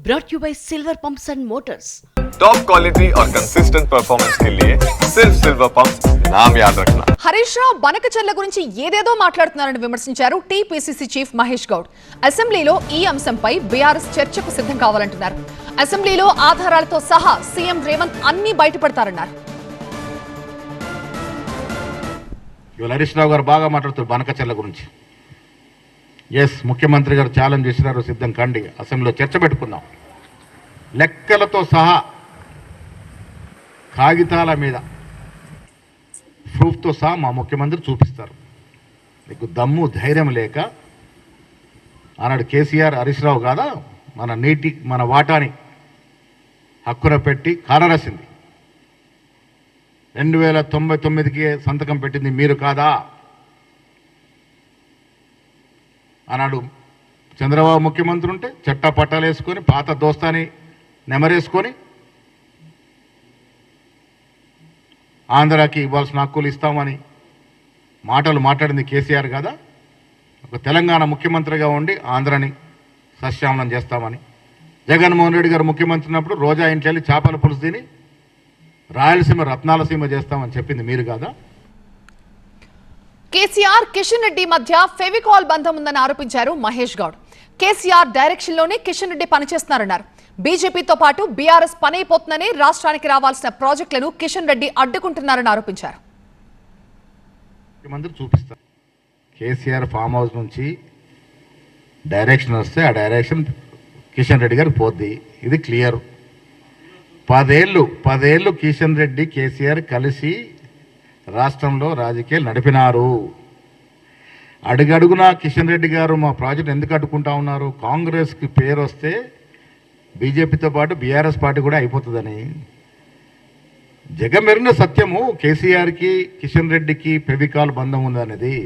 brought you by Silver Pumps and Motors. Top quality और consistent performance के लिए सिर्फ सिल्वर पंप्स नाम याद रखना. హరీష్ రావు బనకచర్ల గురించి ఏదేదో మాట్లాడుతున్నారని విమర్శించారు టీపీసీసీ చీఫ్ మహేష్ గౌడ్. అసెంబ్లీలో ఈ అంశంపై బీఆర్ఎస్ చర్చకు సిద్ధం కావాలంటున్నారు. అసెంబ్లీలో ఆధారాలతో సహా సీఎం రేవంత్ అన్ని బయటపడతారన్నారు. ఇవాళ హరీష్ రావు గారు బాగా మాట్లాడుతారు బనకచర్ల గురించి. ఎస్, ముఖ్యమంత్రి గారు ఛాలెంజ్ చేసినారు, సిద్ధం కండి, అసెంబ్లీలో చర్చ పెట్టుకుందాం. లెక్కలతో సహా కాగితాల మీద ప్రూఫ్తో సహా మా ముఖ్యమంత్రి చూపిస్తారు. మీకు దమ్ము ధైర్యం లేక ఆనాడు కేసీఆర్ హరీష్ రావు కాదా మన వాటాని హక్కున పెట్టి కారరాసింది. 2099కి సంతకం పెట్టింది మీరు కాదా? ఆనాడు చంద్రబాబు ముఖ్యమంత్రి ఉంటే చట్టా పట్టాలు వేసుకొని పాత దోస్తాని నెమరేసుకొని ఆంధ్రాకి ఇవ్వాల్సిన హక్కులు ఇస్తామని మాటలు మాట్లాడింది కేసీఆర్ కదా. ఒక తెలంగాణ ముఖ్యమంత్రిగా ఉండి ఆంధ్రాని సస్యామలం చేస్తామని. జగన్మోహన్ రెడ్డి గారు ముఖ్యమంత్రి ఉన్నప్పుడు రోజా ఇంట్లో వెళ్ళి చేపల పులుసు తిని రాయలసీమ రత్నాలసీమ చేస్తామని చెప్పింది మీరు కాదా? కేసీఆర్ కిషన్ రెడ్డి మధ్య ఫెవికాల్ బంధం ఉందని ఆరోపించారు మహేష్ గౌడ్. కేసీఆర్ డైరెక్షన్ లోనే కిషన్ రెడ్డి పనిచేస్తున్నారన్నారు. బీజేపీతో పాటు బీఆర్ఎస్ పనైపోతుందని రాష్ట్రానికి రావాల్సిన ప్రాజెక్టులను కిషన్ రెడ్డి అడ్డుకుంటున్నారని ఆరోపించారు. ముఖ్యమంత్రి చూపిస్తారు. కేసీఆర్ ఫామ్ హౌస్ నుంచి డైరెక్షన్ వస్తే ఆ డైరెక్షన్ కిషన్ రెడ్డి గారికి పోద్ది. ఇది క్లియర్. 10 ఏళ్ళు కిషన్ రెడ్డి కేసీఆర్ కలిసి రాష్ట్రంలో రాజకీయాలు నడిపినారు. అడుగడుగునా కిషన్ రెడ్డి గారు మా ప్రాజెక్ట్ ఎందుకు అడ్డుకుంటా ఉన్నారు? కాంగ్రెస్కి పేరు వస్తే బీజేపీతో పాటు బీఆర్ఎస్ పార్టీ కూడా అయిపోతుందని. జగమెరిన సత్యము కేసీఆర్కి కిషన్ రెడ్డికి ఫెవికాల్ బంధం ఉందనేది.